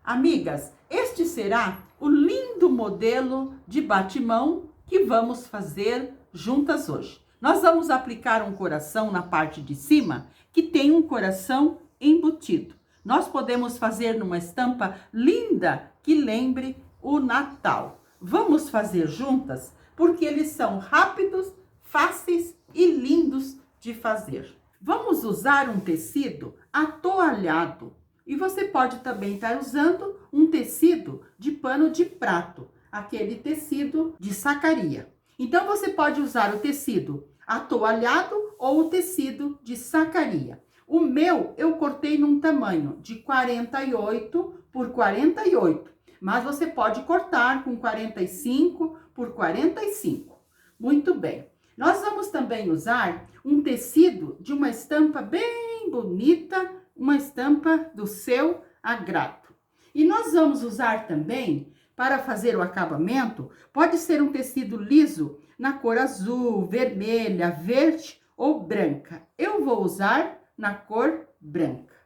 Amigas, este será o lindo modelo de batimão que vamos fazer juntas hoje. Nós vamos aplicar um coração na parte de cima que tem um coração embutido. Nós podemos fazer numa estampa linda que lembre o Natal. Vamos fazer juntas porque eles são rápidos, fáceis e lindos de fazer. Vamos usar um tecido atoalhado. E você pode também estar usando um tecido de pano de prato, aquele tecido de sacaria. Então, você pode usar o tecido atoalhado ou o tecido de sacaria. O meu, eu cortei num tamanho de 48 por 48, mas você pode cortar com 45 por 45. Muito bem. Nós vamos também usar um tecido de uma estampa bem bonita, uma estampa do seu agrado. E nós vamos usar também, para fazer o acabamento, pode ser um tecido liso na cor azul, vermelha, verde ou branca. Eu vou usar na cor branca.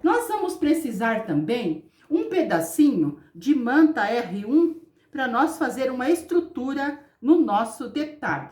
Nós vamos precisar também um pedacinho de manta R1 para nós fazer uma estrutura no nosso detalhe.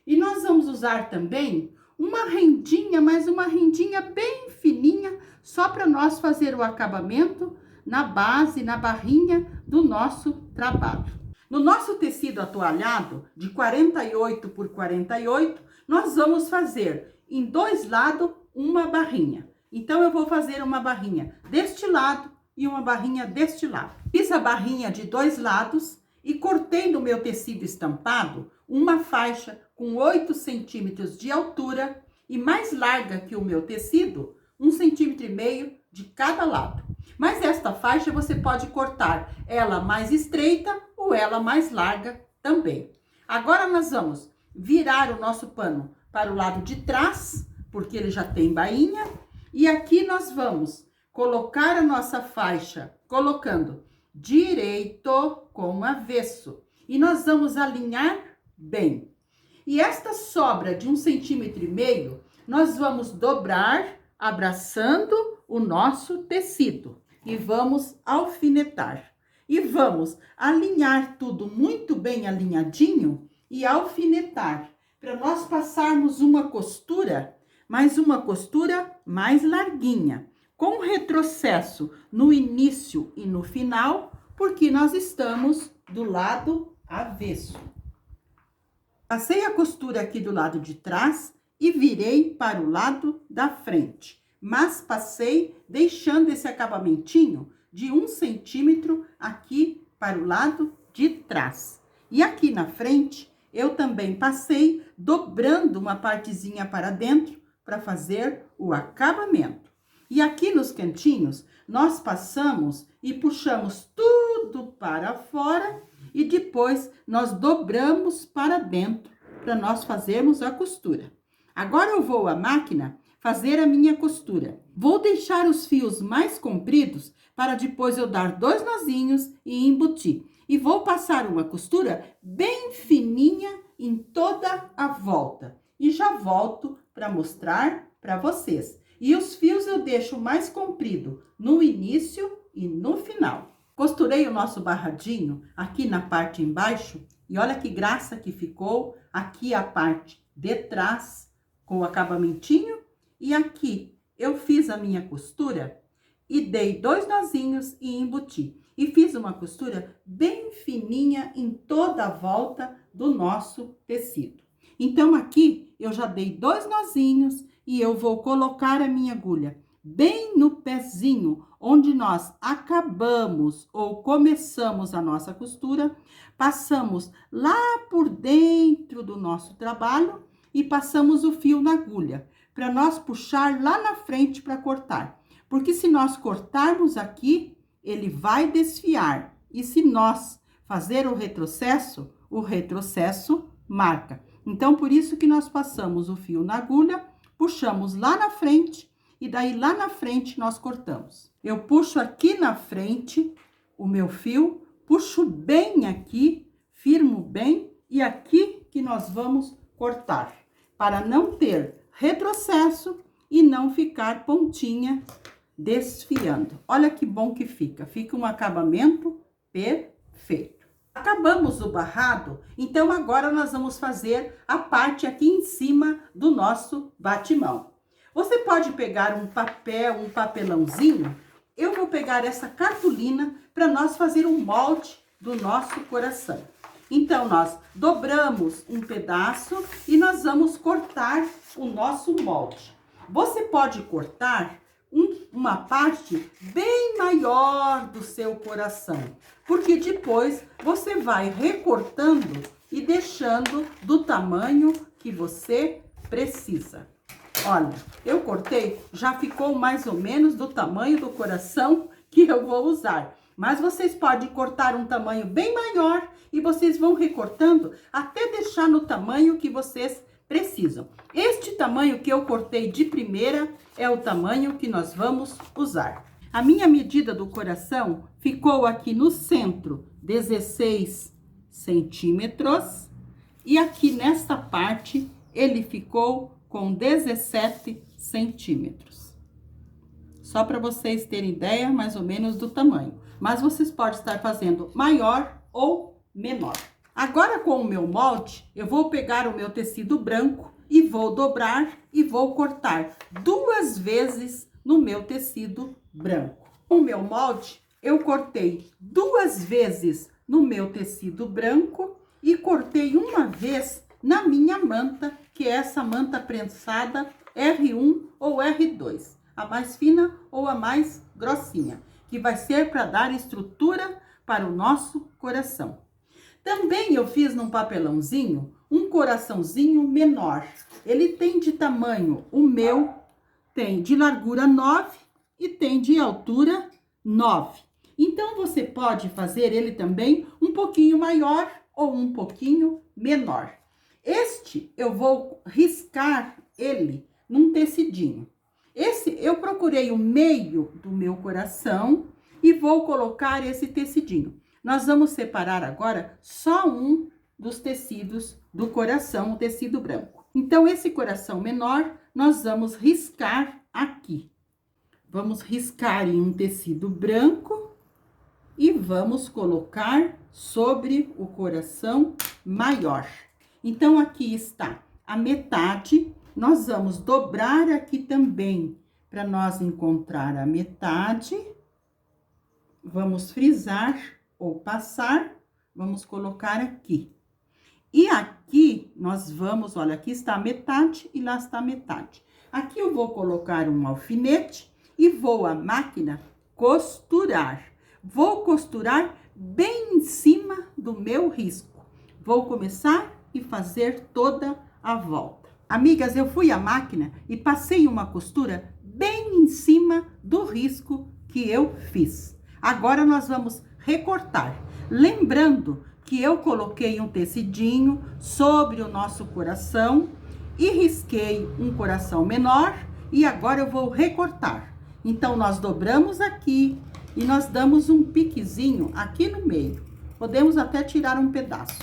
E nós vamos usar também uma rendinha, mas uma rendinha bem fininha, só para nós fazer o acabamento na base, na barrinha do nosso trabalho. No nosso tecido atoalhado, de 48 por 48, nós vamos fazer em dois lados uma barrinha. Então, eu vou fazer uma barrinha deste lado e uma barrinha deste lado. Fiz a barrinha de dois lados e cortei no meu tecido estampado uma faixa com 8 centímetros de altura e mais larga que o meu tecido, 1,5 centímetro de cada lado. Mas esta faixa você pode cortar ela mais estreita ou ela mais larga também. Agora nós vamos virar o nosso pano para o lado de trás, porque ele já tem bainha, e aqui nós vamos colocar a nossa faixa, colocando direito com avesso, e nós vamos alinhar bem. E esta sobra de 1,5 centímetro, nós vamos dobrar, abraçando o nosso tecido. E vamos alfinetar. E vamos alinhar tudo muito bem alinhadinho e alfinetar. Para nós passarmos uma costura, mas uma costura mais larguinha. Com retrocesso no início e no final, porque nós estamos do lado avesso. Passei a costura aqui do lado de trás e virei para o lado da frente. Mas passei deixando esse acabamentinho de 1 centímetro aqui para o lado de trás. E aqui na frente, eu também passei dobrando uma partezinha para dentro para fazer o acabamento. E aqui nos cantinhos, nós passamos e puxamos tudo para fora e depois nós dobramos para dentro para nós fazermos a costura. Agora eu vou à máquina fazer a minha costura. Vou deixar os fios mais compridos para depois eu dar 2 nozinhos e embutir. E vou passar uma costura bem fininha em toda a volta. E já volto para mostrar para vocês. E os fios eu deixo mais comprido no início e no final. Costurei o nosso barradinho aqui na parte embaixo. E olha que graça que ficou. Aqui a parte de trás com o acabamentinho. E aqui eu fiz a minha costura e dei 2 nozinhos e embuti. E fiz uma costura bem fininha em toda a volta do nosso tecido. Então, aqui eu já dei 2 nozinhos e eu vou colocar a minha agulha bem no pezinho, onde nós acabamos ou começamos a nossa costura. Passamos lá por dentro do nosso trabalho e passamos o fio na agulha, para nós puxar lá na frente para cortar. Porque se nós cortarmos aqui, ele vai desfiar. E se nós fazer o retrocesso marca. Então, por isso que nós passamos o fio na agulha, puxamos lá na frente e daí lá na frente nós cortamos. Eu puxo aqui na frente o meu fio, puxo bem aqui, firmo bem e aqui que nós vamos cortar, para não ter retrocesso e não ficar pontinha desfiando. Olha que bom que fica. Fica um acabamento perfeito. Acabamos o barrado, então agora nós vamos fazer a parte aqui em cima do nosso batimão. Você pode pegar um papel, um papelãozinho. Eu vou pegar essa cartolina para nós fazer um molde do nosso coração. Então, nós dobramos um pedaço e nós vamos cortar o nosso molde. Você pode cortar uma parte bem maior do seu coração, porque depois você vai recortando e deixando do tamanho que você precisa. Olha, eu cortei, já ficou mais ou menos do tamanho do coração que eu vou usar. Mas vocês podem cortar um tamanho bem maior e vocês vão recortando até deixar no tamanho que vocês precisam. Este tamanho que eu cortei de primeira é o tamanho que nós vamos usar. A minha medida do coração ficou aqui no centro, 16 centímetros. E aqui nesta parte, ele ficou com 17 centímetros. Só para vocês terem ideia, mais ou menos, do tamanho. Mas vocês podem estar fazendo maior ou menor. Agora, com o meu molde, eu vou pegar o meu tecido branco e vou dobrar e vou cortar 2 vezes no meu tecido branco. Com o meu molde, eu cortei 2 vezes no meu tecido branco e cortei uma vez na minha manta, que é essa manta prensada R1 ou R2, a mais fina ou a mais grossinha, que vai ser para dar estrutura para o nosso coração. Também eu fiz num papelãozinho um coraçãozinho menor. Ele tem de tamanho, o meu tem de largura 9 e tem de altura 9. Então, você pode fazer ele também um pouquinho maior ou um pouquinho menor. Este, eu vou riscar ele num tecidinho. Esse, eu procurei o meio do meu coração e vou colocar esse tecidinho. Nós vamos separar agora só um dos tecidos do coração, o tecido branco. Então, esse coração menor, nós vamos riscar aqui. Vamos riscar em um tecido branco e vamos colocar sobre o coração maior. Então, aqui está a metade. Nós vamos dobrar aqui também, para nós encontrar a metade. Vamos frisar ou passar, vamos colocar aqui. E aqui, nós vamos, olha, aqui está a metade e lá está a metade. Aqui eu vou colocar um alfinete e vou à máquina costurar. Vou costurar bem em cima do meu risco. Vou começar e fazer toda a volta. Amigas, eu fui à máquina e passei uma costura bem em cima do risco que eu fiz. Agora, nós vamos recortar. Lembrando que eu coloquei um tecidinho sobre o nosso coração e risquei um coração menor e agora eu vou recortar. Então, nós dobramos aqui e nós damos um piquezinho aqui no meio. Podemos até tirar um pedaço.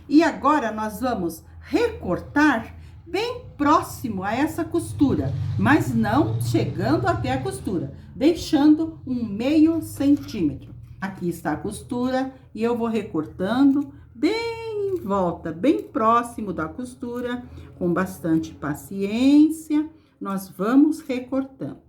E agora, nós vamos recortar bem próximo a essa costura, mas não chegando até a costura, deixando um meio centímetro. Aqui está a costura e eu vou recortando bem em volta, bem próximo da costura, com bastante paciência, nós vamos recortando.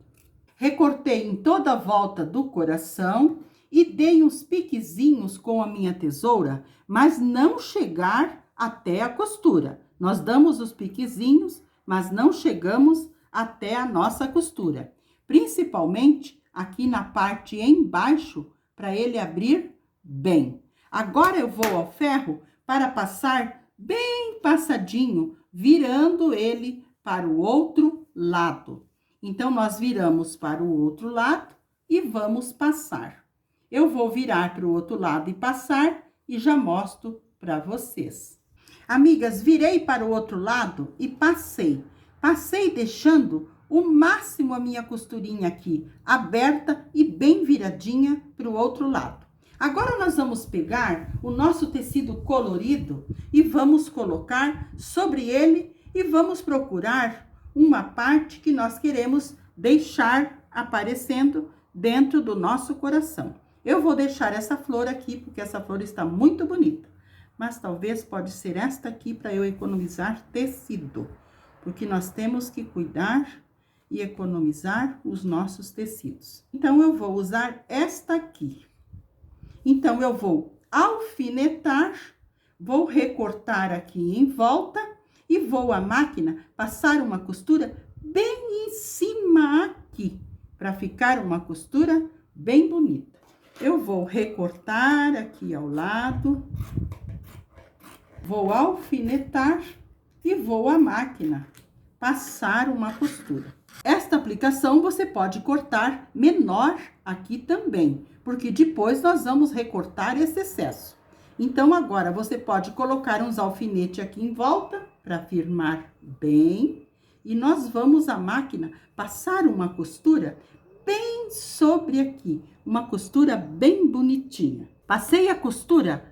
Recortei em toda a volta do coração e dei uns piquezinhos com a minha tesoura, mas não chegar até a costura. Nós damos os piquezinhos, mas não chegamos até a nossa costura. Principalmente aqui na parte embaixo, para ele abrir bem. Agora eu vou ao ferro para passar bem passadinho, virando ele para o outro lado. Então, nós viramos para o outro lado e vamos passar. Eu vou virar para o outro lado e passar e já mostro para vocês. Amigas, virei para o outro lado e passei. Passei deixando o máximo a minha costurinha aqui, aberta e bem viradinha para o outro lado. Agora, nós vamos pegar o nosso tecido colorido e vamos colocar sobre ele e vamos procurar uma parte que nós queremos deixar aparecendo dentro do nosso coração. Eu vou deixar essa flor aqui, porque essa flor está muito bonita. Mas talvez pode ser esta aqui para eu economizar tecido. Porque nós temos que cuidar e economizar os nossos tecidos. Então, eu vou usar esta aqui. Então, eu vou alfinetar, vou recortar aqui em volta e vou à máquina passar uma costura bem em cima aqui, para ficar uma costura bem bonita. Eu vou recortar aqui ao lado, vou alfinetar e vou à máquina passar uma costura. Esta aplicação você pode cortar menor aqui também, porque depois nós vamos recortar esse excesso. Então, agora você pode colocar uns alfinetes aqui em volta para firmar bem. E nós vamos à máquina passar uma costura bem sobre aqui, uma costura bem bonitinha. Passei a costura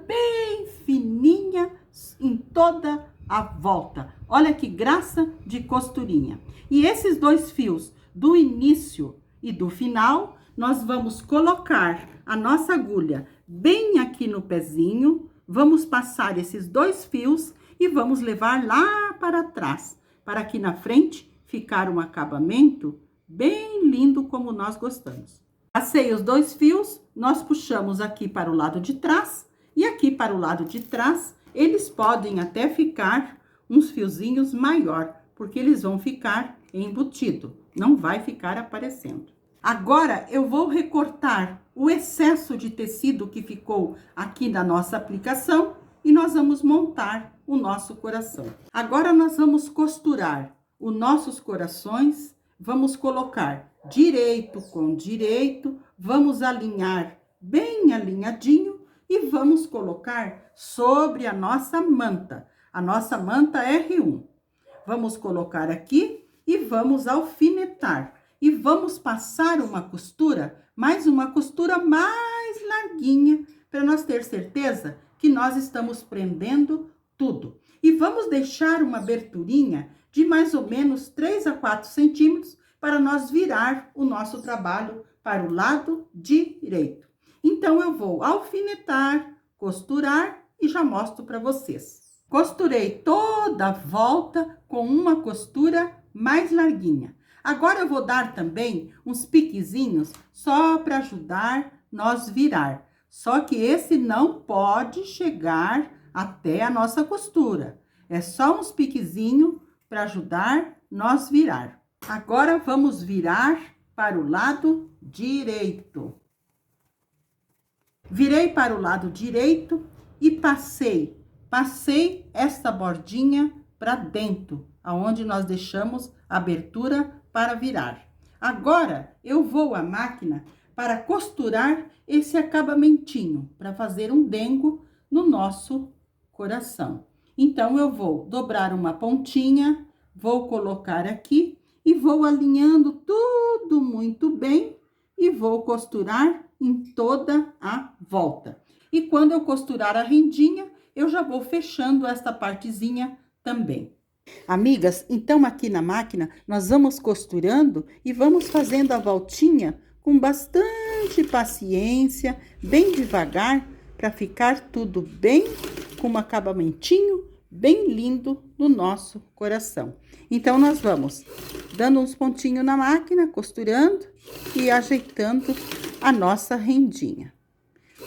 bem fininha em toda a volta. Olha que graça de costurinha. E esses dois fios do início e do final, nós vamos colocar a nossa agulha bem aqui no pezinho, vamos passar esses dois fios e vamos levar lá para trás, para aqui na frente ficar um acabamento bem lindo como nós gostamos. Passei os dois fios, nós puxamos aqui para o lado de trás e aqui para o lado de trás, eles podem até ficar uns fiozinhos maior, porque eles vão ficar embutido, não vai ficar aparecendo. Agora, eu vou recortar o excesso de tecido que ficou aqui na nossa aplicação e nós vamos montar o nosso coração. Agora, nós vamos costurar os nossos corações, vamos colocar direito com direito, vamos alinhar bem alinhadinho e vamos colocar sobre a nossa manta R1. Vamos colocar aqui e vamos alfinetar. E vamos passar uma costura, mais uma costura mais larguinha, para nós ter certeza que nós estamos prendendo tudo. E vamos deixar uma aberturinha de mais ou menos 3 a 4 centímetros para nós virar o nosso trabalho para o lado direito. Então, eu vou alfinetar, costurar e já mostro para vocês. Costurei toda a volta com uma costura mais larguinha. Agora, eu vou dar também uns piquezinhos só para ajudar nós virar. Só que esse não pode chegar até a nossa costura. É só uns piquezinhos para ajudar nós virar. Agora, vamos virar para o lado direito. Virei para o lado direito e passei esta bordinha para dentro, aonde nós deixamos a abertura para virar. Agora, eu vou à máquina para costurar esse acabamentinho, para fazer um dengo no nosso coração. Então, eu vou dobrar uma pontinha, vou colocar aqui e vou alinhando tudo muito bem e vou costurar em toda a volta. E quando eu costurar a rendinha, eu já vou fechando esta partezinha também. Amigas, então aqui na máquina nós vamos costurando e vamos fazendo a voltinha com bastante paciência, bem devagar, para ficar tudo bem, com um acabamentinho bem lindo no nosso coração. Então, nós vamos dando uns pontinhos na máquina, costurando e ajeitando a nossa rendinha,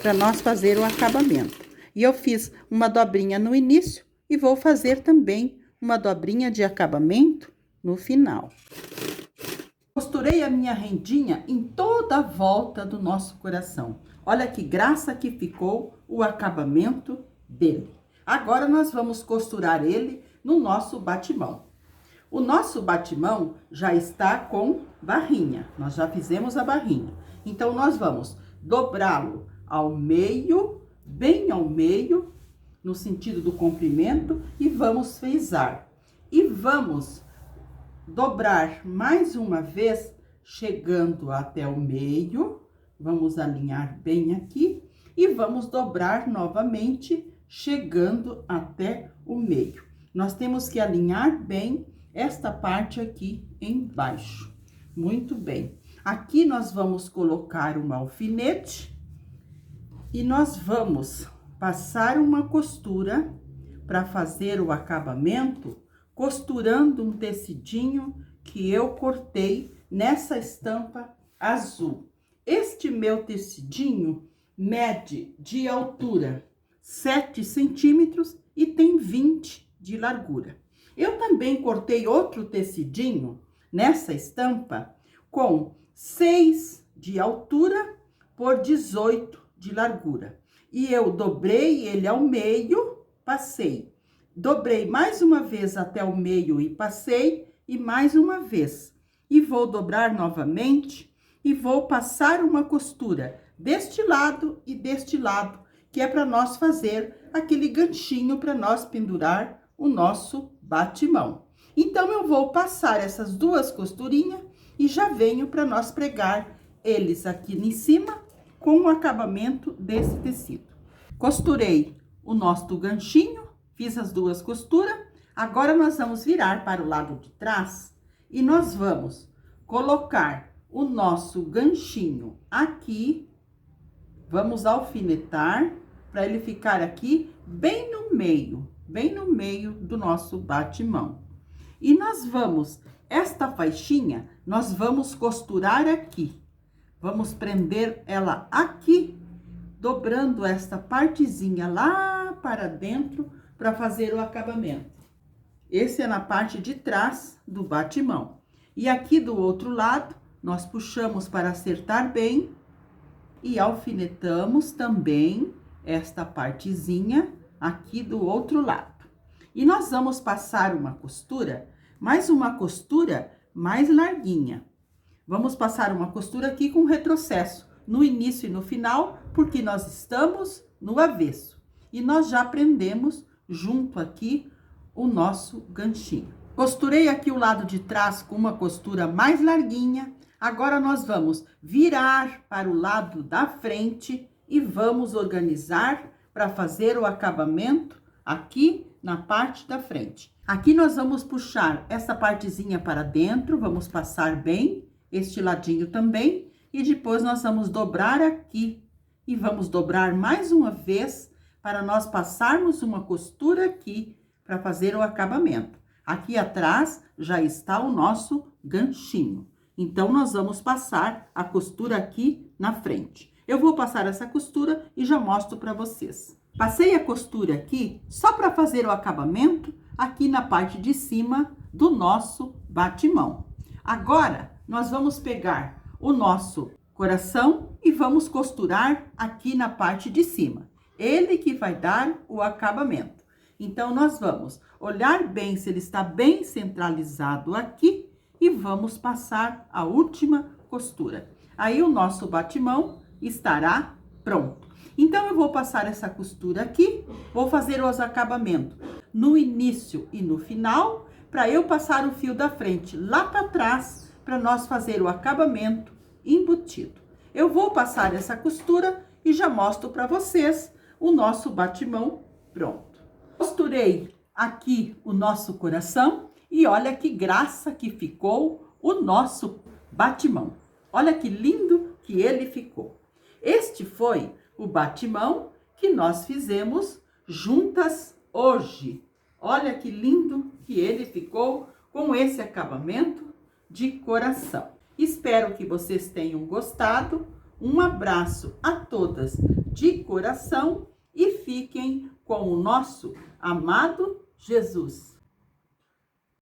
para nós fazer o acabamento. E eu fiz uma dobrinha no início e vou fazer também uma dobrinha de acabamento no final. Costurei a minha rendinha em toda a volta do nosso coração. Olha que graça que ficou o acabamento dele. Agora, nós vamos costurar ele no nosso batimão. O nosso batimão já está com barrinha. Nós já fizemos a barrinha. Então, nós vamos dobrá-lo ao meio, bem ao meio, no sentido do comprimento, e vamos frisar. E vamos dobrar mais uma vez, chegando até o meio. Vamos alinhar bem aqui e vamos dobrar novamente, chegando até o meio. Nós temos que alinhar bem esta parte aqui embaixo. Muito bem. Aqui nós vamos colocar um alfinete e nós vamos passar uma costura para fazer o acabamento, costurando um tecidinho que eu cortei nessa estampa azul. Este meu tecidinho mede de altura 7 centímetros e tem 20 de largura. Eu também cortei outro tecidinho nessa estampa com 6 de altura por 18 de largura. E eu dobrei ele ao meio, passei. Dobrei mais uma vez até o meio e passei, e mais uma vez. E vou dobrar novamente e vou passar uma costura deste lado e deste lado, que é para nós fazer aquele ganchinho para nós pendurar o nosso batimão. Então, eu vou passar essas duas costurinhas e já venho para nós pregar eles aqui em cima com o acabamento desse tecido. Costurei o nosso ganchinho, fiz as duas costuras. Agora, nós vamos virar para o lado de trás e nós vamos colocar o nosso ganchinho aqui. Vamos alfinetar para ele ficar aqui bem no meio do nosso batimão. E nós vamos, esta faixinha, nós vamos costurar aqui. Vamos prender ela aqui, dobrando esta partezinha lá para dentro para fazer o acabamento. Esse é na parte de trás do batimão. E aqui do outro lado, nós puxamos para acertar bem e alfinetamos também esta partezinha aqui do outro lado. E nós vamos passar uma costura mais larguinha. Vamos passar uma costura aqui com retrocesso, no início e no final, porque nós estamos no avesso. E nós já prendemos junto aqui o nosso ganchinho. Costurei aqui o lado de trás com uma costura mais larguinha. Agora, nós vamos virar para o lado da frente e vamos organizar para fazer o acabamento aqui na parte da frente. Aqui nós vamos puxar essa partezinha para dentro, vamos passar bem este ladinho também, e depois nós vamos dobrar aqui e vamos dobrar mais uma vez para nós passarmos uma costura aqui para fazer o acabamento. Aqui atrás já está o nosso ganchinho. Então, nós vamos passar a costura aqui na frente. Eu vou passar essa costura e já mostro para vocês. Passei a costura aqui só para fazer o acabamento aqui na parte de cima do nosso batimão. Agora, nós vamos pegar o nosso coração e vamos costurar aqui na parte de cima. Ele que vai dar o acabamento. Então, nós vamos olhar bem se ele está bem centralizado aqui e vamos passar a última costura. Aí, o nosso batimão estará pronto. Então, eu vou passar essa costura aqui, vou fazer os acabamentos no início e no final, para eu passar o fio da frente lá para trás, para nós fazer o acabamento embutido. Eu vou passar essa costura e já mostro para vocês o nosso batimão pronto. Costurei aqui o nosso coração e olha que graça que ficou o nosso batimão. Olha que lindo que ele ficou. Este foi o batimão que nós fizemos juntas hoje. Olha que lindo que ele ficou com esse acabamento de coração. Espero que vocês tenham gostado. Um abraço a todas de coração e fiquem com o nosso amado Jesus.